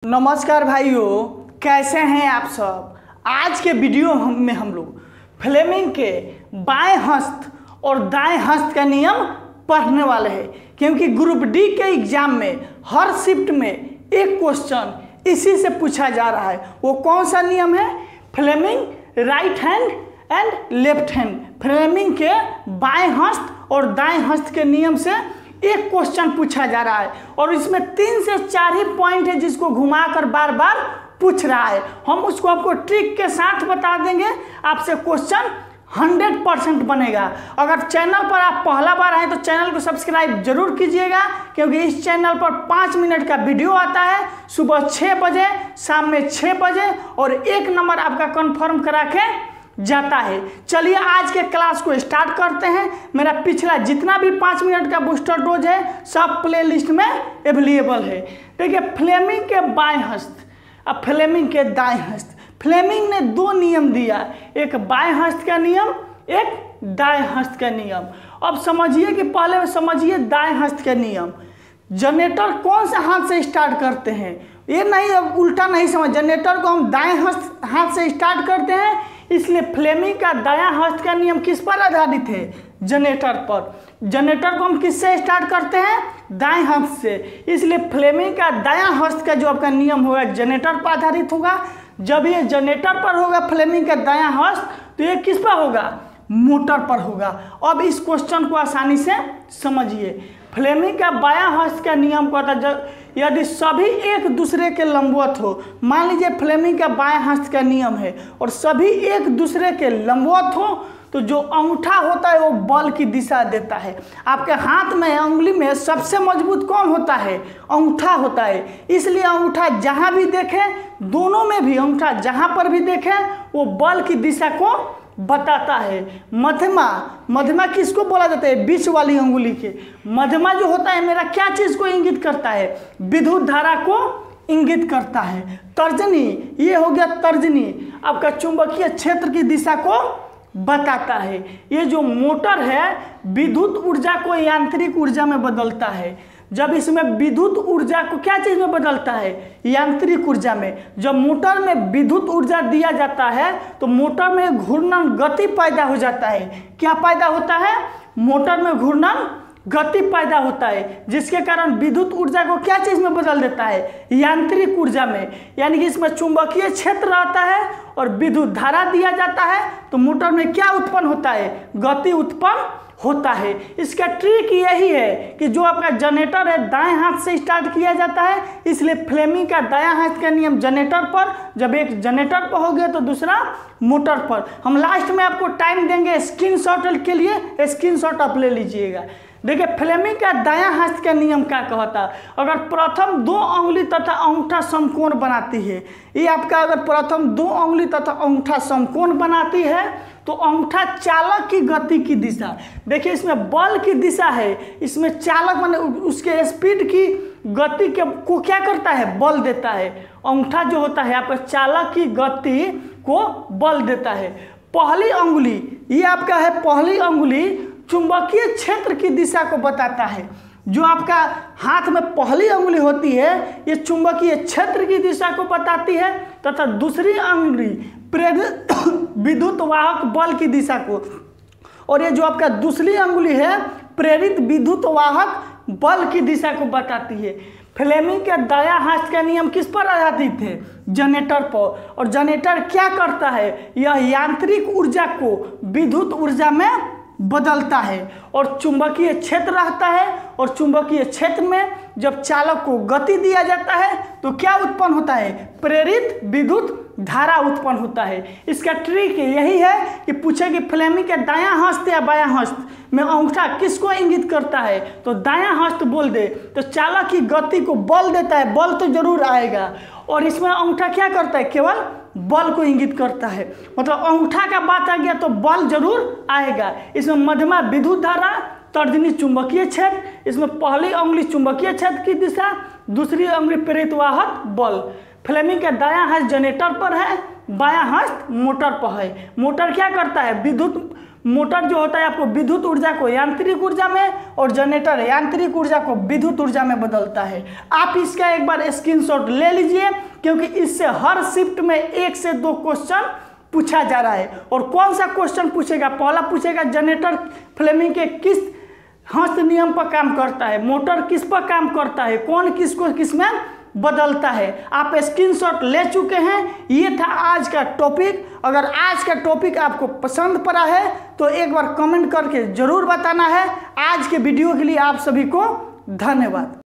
नमस्कार भाइयों, कैसे हैं आप सब। आज के वीडियो में हम लोग फ्लेमिंग के बाएं हस्त और दाएं हस्त का नियम पढ़ने वाले हैं, क्योंकि ग्रुप डी के एग्जाम में हर शिफ्ट में एक क्वेश्चन इसी से पूछा जा रहा है। वो कौन सा नियम है? Fleming right hand and left hand. Fleming के बाएं हस्त और दाएं हस्त के नियम से एक क्वेश्चन पूछा जा रहा है और इसमें 3 से 4 ही पॉइंट है जिसको घुमाकर बार बार पूछ रहा है। हम उसको आपको ट्रिक के साथ बता देंगे, आपसे क्वेश्चन 100% बनेगा। अगर चैनल पर आप पहला बार आए तो चैनल को सब्सक्राइब जरूर कीजिएगा, क्योंकि इस चैनल पर 5 मिनट का वीडियो आता है सुबह 6 बजे, शाम में 6 बजे और 1 नंबर आपका कंफर्म करा के जाता है। चलिए आज के क्लास को स्टार्ट करते हैं। मेरा पिछला जितना भी 5 मिनट का बूस्टर डोज है सब प्लेलिस्ट में अवेलेबल है। देखिए, फ्लेमिंग के बाएं हस्त अब फ्लेमिंग के दाएं हस्त। फ्लेमिंग ने 2 नियम दिया, एक बाएं हस्त का नियम, एक दाएं हस्त का नियम। अब समझिए कि पहले समझिए दाएं हस्त का नियम। जनरेटर कौन से हाथ से स्टार्ट करते हैं, ये नहीं, अब उल्टा नहीं समझ। जनरेटर को हम दाएं हाथ से स्टार्ट करते हैं, इसलिए फ्लेमिंग का दायां हस्त का नियम किस पर आधारित है? जनरेटर पर। जनरेटर को हम किससे स्टार्ट करते हैं? दाएं हस्त से। इसलिए फ्लेमिंग का दायां हस्त का जो आपका नियम होगा जनरेटर पर आधारित होगा। जब ये जनरेटर पर होगा फ्लेमिंग का दायां हस्त, तो ये किस पर होगा? मोटर पर होगा। अब इस क्वेश्चन को आसानी से समझिए। फ्लेमिंग का बायां हस्त का नियम कहता है यदि सभी एक दूसरे के लंबवत हो। मान लीजिए फ्लेमिंग का बायां हस्त का नियम है और सभी एक दूसरे के लंबवत हो, तो जो अंगूठा होता है वो बल की दिशा देता है। आपके हाथ में, उंगली में सबसे मजबूत कौन होता है? अंगूठा होता है। इसलिए अंगूठा जहां भी देखें, दोनों में भी अंगूठा जहां पर भी देखें वो बल की दिशा को बताता है। मध्यमा किसको बोला जाता है? बीच वाली अंगुली के। मध्यमा जो होता है मेरा क्या चीज को इंगित करता है? विद्युत धारा को इंगित करता है। तर्जनी, ये हो गया तर्जनी, आपका चुंबकीय क्षेत्र की दिशा को बताता है। ये जो मोटर है विद्युत ऊर्जा को यांत्रिक ऊर्जा में बदलता है। जब इसमें विद्युत ऊर्जा को क्या चीज में बदलता है? यांत्रिक ऊर्जा में। जब मोटर में विद्युत ऊर्जा दिया जाता है तो मोटर में घूर्णन गति पैदा हो जाता है। क्या पैदा होता है? मोटर में घूर्णन गति पैदा होता है, जिसके कारण विद्युत ऊर्जा को क्या चीज में बदल देता है? यांत्रिक ऊर्जा में। यानी कि इसमें चुंबकीय क्षेत्र रहता है और विद्युत धारा दिया जाता है, तो मोटर में क्या उत्पन्न होता है? गति उत्पन्न होता है। इसका ट्रिक यही है कि जो आपका जनरेटर है दाएं हाथ से स्टार्ट किया जाता है, इसलिए फ्लेमिंग का दायां हाथ का नियम जनरेटर पर। जब एक जनरेटर पर हो गया तो दूसरा मोटर पर। हम लास्ट में आपको टाइम देंगे स्क्रीनशॉट के लिए, स्क्रीनशॉट आप ले लीजिएगा। देखिए, फ्लेमिंग का दायां हस्त का नियम क्या कहता है? अगर प्रथम 2 अंगुली तथा अंगूठा समकोण बनाती है, ये आपका अगर प्रथम 2 अंगुली तथा अंगूठा समकोण बनाती है तो अंगूठा चालक की गति की दिशा। देखिए, इसमें बल की दिशा है, इसमें चालक माने उसके स्पीड की गति के को क्या करता है? बल देता है। अंगूठा जो होता है आपका चालक की गति को बल देता है। पहली अंगुली, ये आपका है पहली अंगुली, चुंबकीय क्षेत्र की दिशा को बताता है। जो आपका हाथ में पहली अंगुली होती है ये चुंबकीय क्षेत्र की दिशा को बताती है, तथा दूसरी अंगुली प्रेरित विद्युत वाहक बल की दिशा को। और ये जो आपका दूसरी अंगुली है प्रेरित विद्युत वाहक बल की दिशा को बताती है। फ्लेमिंग के दायां हस्त का नियम किस पर आधारित है? जनरेटर पर। और जनरेटर क्या करता है? यह यांत्रिक ऊर्जा को विद्युत ऊर्जा में बदलता है और चुंबकीय क्षेत्र रहता है, और चुंबकीय क्षेत्र में जब चालक को गति दिया जाता है तो क्या उत्पन्न होता है? प्रेरित विद्युत धारा उत्पन्न होता है। इसका ट्रिक यही है कि पूछे कि फ्लेमिंग के दायां हस्त या बायां हस्त में अंगूठा किसको इंगित करता है, तो दायां हस्त बोल दे तो चालक की गति को बल देता है, बल तो जरूर आएगा। और इसमें अंगूठा क्या करता है? केवल बल को इंगित करता है। मतलब अंगूठा का बात आ गया तो बल जरूर आएगा। इसमें मध्यमा विद्युत धारा, तर्जनी चुंबकीय क्षेत्र, इसमें पहली अंगुली चुंबकीय क्षेत्र की दिशा, दूसरी अंगुली प्रेरित वाहक बल। फ्लेमिंग का दायां हस्त जनरेटर पर है, बायां हस्त मोटर पर है। मोटर क्या करता है? विद्युत मोटर जो होता है आपको विद्युत ऊर्जा को यांत्रिक ऊर्जा में और जनरेटर यांत्रिक ऊर्जा को विद्युत ऊर्जा में बदलता है। आप इसका एक बार स्क्रीनशॉट ले लीजिए, क्योंकि इससे हर शिफ्ट में 1 से 2 क्वेश्चन पूछा जा रहा है। और कौन सा क्वेश्चन पूछेगा? पहला पूछेगा जनरेटर फ्लेमिंग के किस हस्त नियम पर काम करता है, मोटर किस पर काम करता है, कौन किसको किस में बदलता है। आप स्क्रीनशॉट ले चुके हैं। ये था आज का टॉपिक। अगर आज का टॉपिक आपको पसंद पड़ा है तो एक बार कमेंट करके ज़रूर बताना है। आज के वीडियो के लिए आप सभी को धन्यवाद।